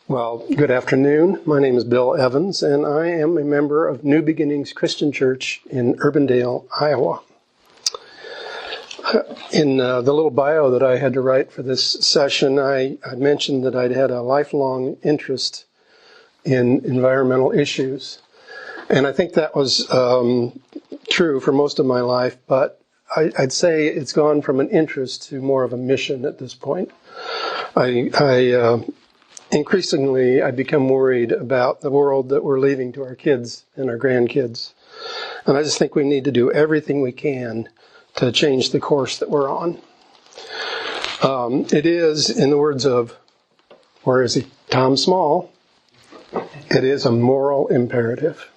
Well, good afternoon. My name is Bill Evans, and I am a member of New Beginnings Christian Church in Urbandale, Iowa. In the little bio that I had to write for this session, I mentioned that I'd had a lifelong interest in environmental issues. And I think that was true for most of my life, but I'd say it's gone from an interest to more of a mission at this point. Increasingly, I become worried about the world that we're leaving to our kids and our grandkids. And I just think we need to do everything we can to change the course that we're on. It is, in the words of, where is he? Tom Small, it is a moral imperative.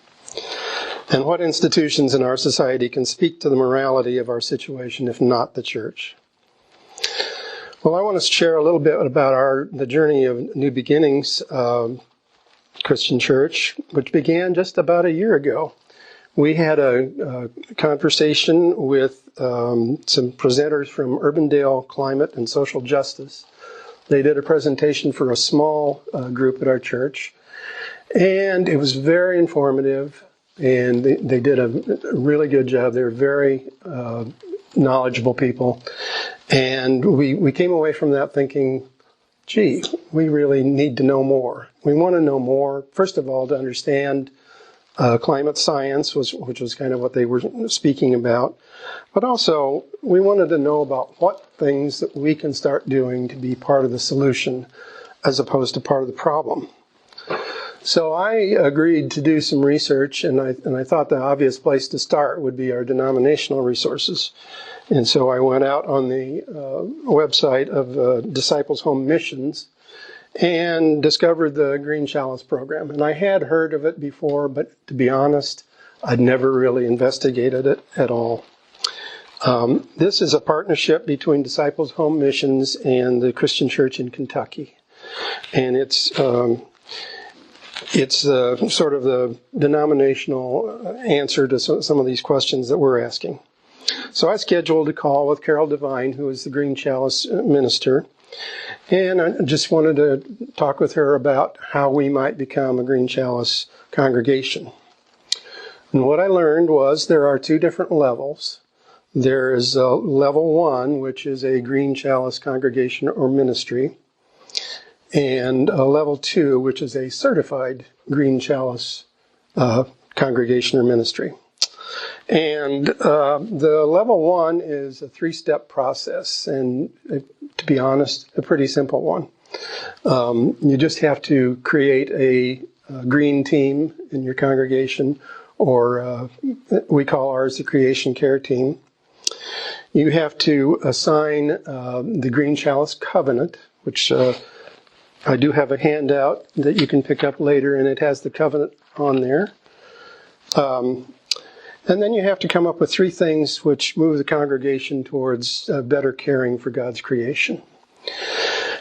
And what institutions in our society can speak to the morality of our situation if not the church? Well, I want to share a little bit about the journey of New Beginnings Christian Church, which began just about a year ago. We had a conversation with some presenters from Urbandale Climate and Social Justice. They did a presentation for a small group at our church, and it was very informative, and they did a really good job. They were very knowledgeable people. And we came away from that thinking, gee, we really need to know more. We want to know more, first of all, to understand climate science, which was kind of what they were speaking about. But also, we wanted to know about what things that we can start doing to be part of the solution as opposed to part of the problem. So I agreed to do some research, and I thought the obvious place to start would be our denominational resources. And so I went out on the website of Disciples Home Missions and discovered the Green Chalice program. And I had heard of it before, but to be honest, I'd never really investigated it at all. This is a partnership between Disciples Home Missions and the Christian Church in Kentucky. And it's sort of the denominational answer to some of these questions that we're asking. So I scheduled a call with Carol Devine, who is the Green Chalice minister, and I just wanted to talk with her about how we might become a Green Chalice congregation. And what I learned was there are two different levels. There is level 1, which is a Green Chalice congregation or ministry, and level 2, which is a certified Green Chalice congregation or ministry. And the level 1 is a 3-step process, and to be honest, a pretty simple one. You just have to create a green team in your congregation, or we call ours the Creation Care Team. You have to assign the Green Chalice Covenant, which I do have a handout that you can pick up later, and it has the covenant on there. And then you have to come up with 3 things which move the congregation towards better caring for God's creation.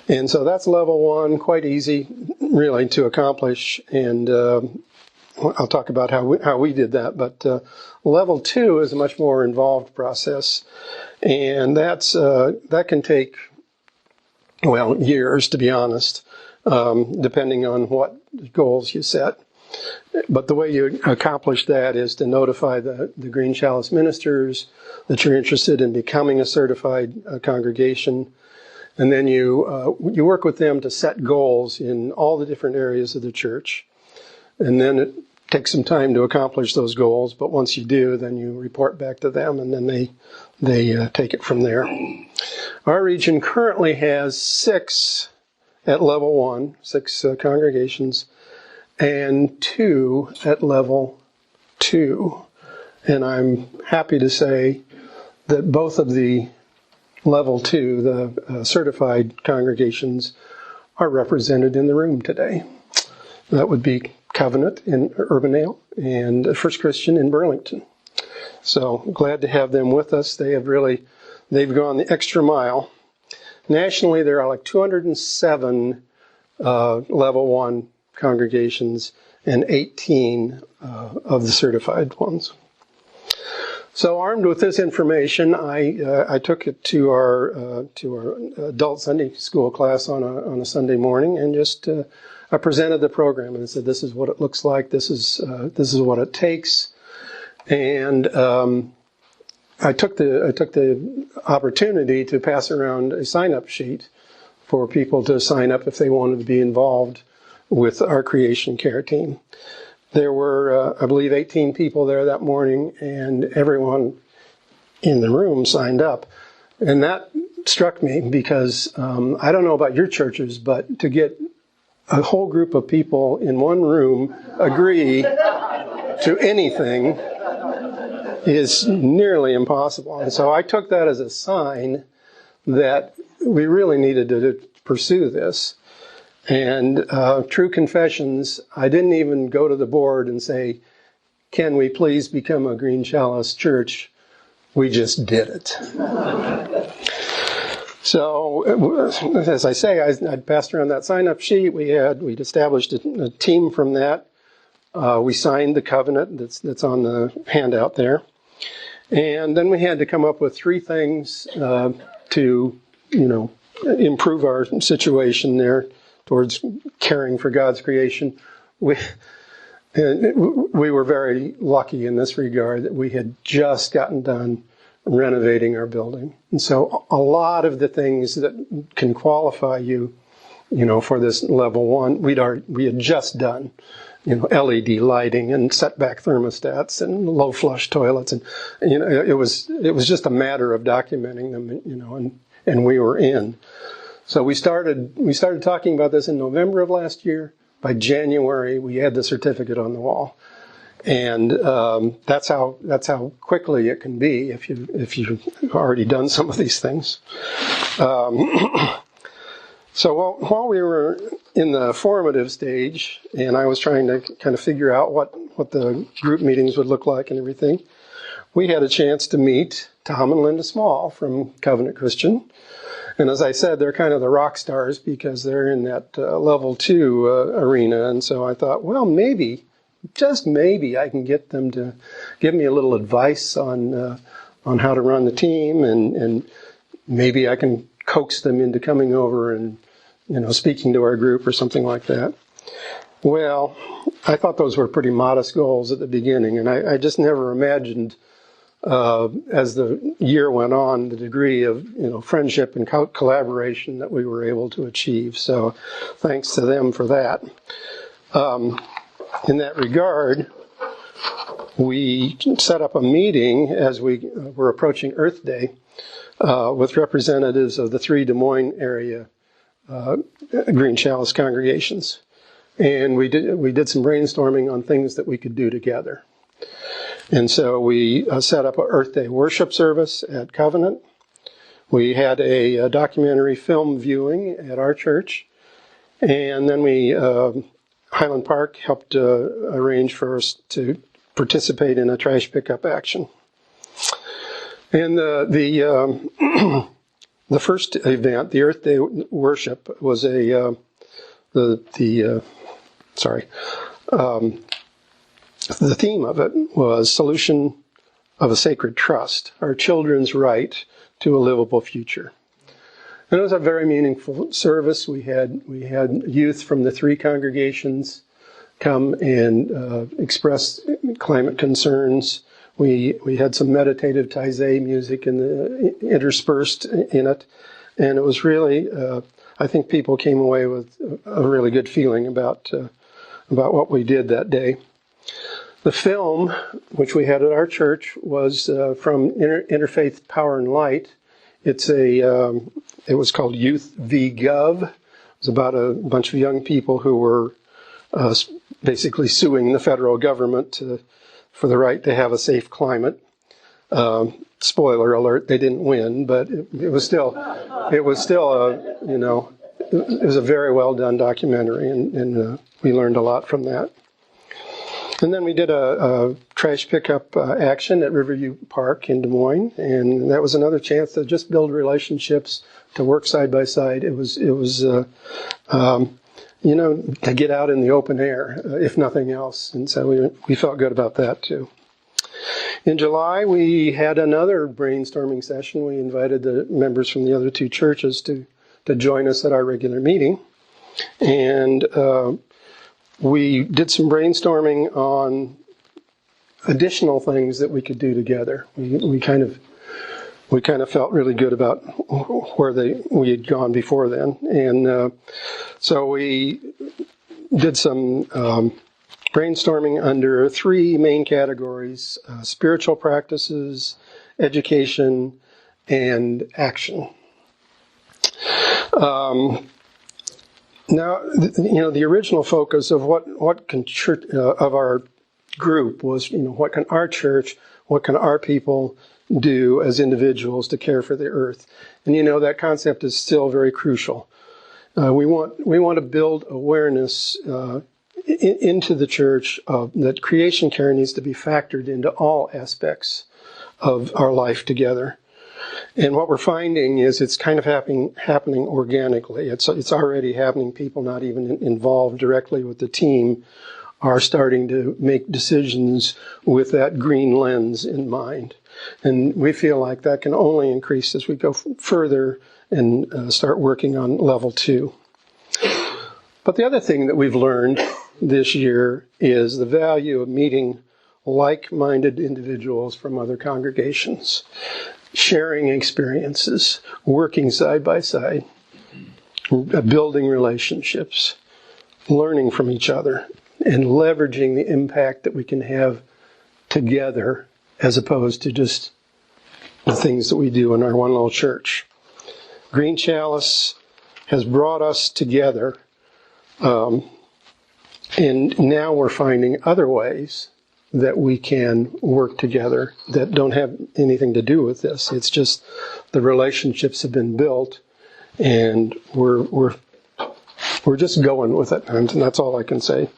And so that's level 1, quite easy, really, to accomplish. And I'll talk about how we did that. But level 2 is a much more involved process. And that can take, well, years, to be honest, depending on what goals you set. But the way you accomplish that is to notify the Green Chalice ministers that you're interested in becoming a certified congregation. And then you work with them to set goals in all the different areas of the church. And then it takes some time to accomplish those goals. But once you do, then you report back to them, and then they take it from there. Our region currently has 6 at level 1, 6 congregations, and 2 at level 2. And I'm happy to say that both of the level 2, the certified congregations, are represented in the room today. That would be Covenant in Urbandale and First Christian in Burlington. So glad to have them with us. They've gone the extra mile. Nationally, there are like 207 level 1 congregations and 18 of the certified ones. So armed with this information, I took it to our adult Sunday school class on a Sunday morning and just I presented the program and I said, this is what it looks like. This is what it takes. And I took the opportunity to pass around a sign-up sheet for people to sign up if they wanted to be involved with our creation care team. There were, I believe, 18 people there that morning, and everyone in the room signed up. And that struck me because I don't know about your churches, but to get a whole group of people in one room agree to anything is nearly impossible. And so I took that as a sign that we really needed to pursue this. And true confessions, I didn't even go to the board and say, can we please become a Green Chalice church? We just did it. So, as I say, I passed around that sign-up sheet. We'd established a team from that. We signed the covenant that's on the handout there. And then we had to come up with 3 things to, improve our situation there towards caring for God's creation. We were very lucky in this regard that we had just gotten done renovating our building. And so a lot of the things that can qualify you, for this level 1, we had just done. LED lighting and setback thermostats and low flush toilets, and it was just a matter of documenting them, and we were in. So we started talking about this in November of last year. By January, we had the certificate on the wall, and that's how quickly it can be if you've already done some of these things. So while we were in the formative stage, and I was trying to kind of figure out what the group meetings would look like and everything, we had a chance to meet Tom and Linda Small from Covenant Christian. And as I said, they're kind of the rock stars because they're in that level 2 arena. And so I thought, well, maybe, just maybe, I can get them to give me a little advice on how to run the team, and maybe I can coax them into coming over and speaking to our group or something like that. Well, I thought those were pretty modest goals at the beginning, and I just never imagined, as the year went on, the degree of friendship and collaboration that we were able to achieve. So, thanks to them for that. In that regard, we set up a meeting as we were approaching Earth Day with representatives of the 3 Des Moines area Green Chalice congregations. And we did some brainstorming on things that we could do together. And so we set up an Earth Day worship service at Covenant. We had a documentary film viewing at our church. And then Highland Park helped arrange for us to participate in a trash pickup action. And the first event, the Earth Day worship, was the theme of it was Solution of a Sacred Trust, our children's right to a livable future. And it was a very meaningful service. We had youth from the 3 congregations come and express climate concerns. We had some meditative taizé music interspersed in it, and it was really, I think people came away with a really good feeling about what we did that day. The film, which we had at our church, was from Interfaith Power and Light. It was called Youth v. Gov. It was about a bunch of young people who were basically suing the federal government for the right to have a safe climate. Spoiler alert: they didn't win, but it was still a very well done documentary, and we learned a lot from that. And then we did a trash pickup action at Riverview Park in Des Moines, and that was another chance to just build relationships, to work side by side. It was to get out in the open air, if nothing else. And so we felt good about that too. In July, we had another brainstorming session. We invited the members from the other 2 churches to join us at our regular meeting. And we did some brainstorming on additional things that we could do together. We kind of felt really good about where we had gone before then, and so we did some brainstorming under 3 main categories: spiritual practices, education, and action. Now, the original focus of what can church, of our group was, what can our church, what can our people do as individuals to care for the earth? And that concept is still very crucial. We want to build awareness into the church that creation care needs to be factored into all aspects of our life together. And what we're finding is it's kind of happening organically. It's already happening. People not even involved directly with the team are starting to make decisions with that green lens in mind. And we feel like that can only increase as we go further and start working on level 2. But the other thing that we've learned this year is the value of meeting like-minded individuals from other congregations, sharing experiences, working side by side, building relationships, learning from each other, and leveraging the impact that we can have together as opposed to just the things that we do in our one little church. Green Chalice has brought us together, and now we're finding other ways that we can work together that don't have anything to do with this. It's just the relationships have been built, and we're just going with it, and that's all I can say.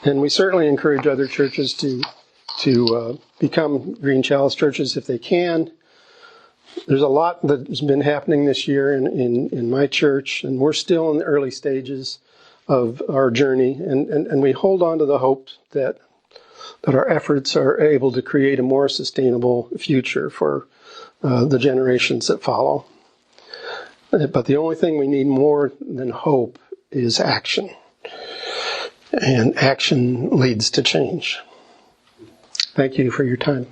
And we certainly encourage other churches to become Green Chalice churches if they can. There's a lot that's been happening this year in my church, and we're still in the early stages of our journey, and we hold on to the hope that our efforts are able to create a more sustainable future for the generations that follow. But the only thing we need more than hope is action. And action leads to change. Thank you for your time.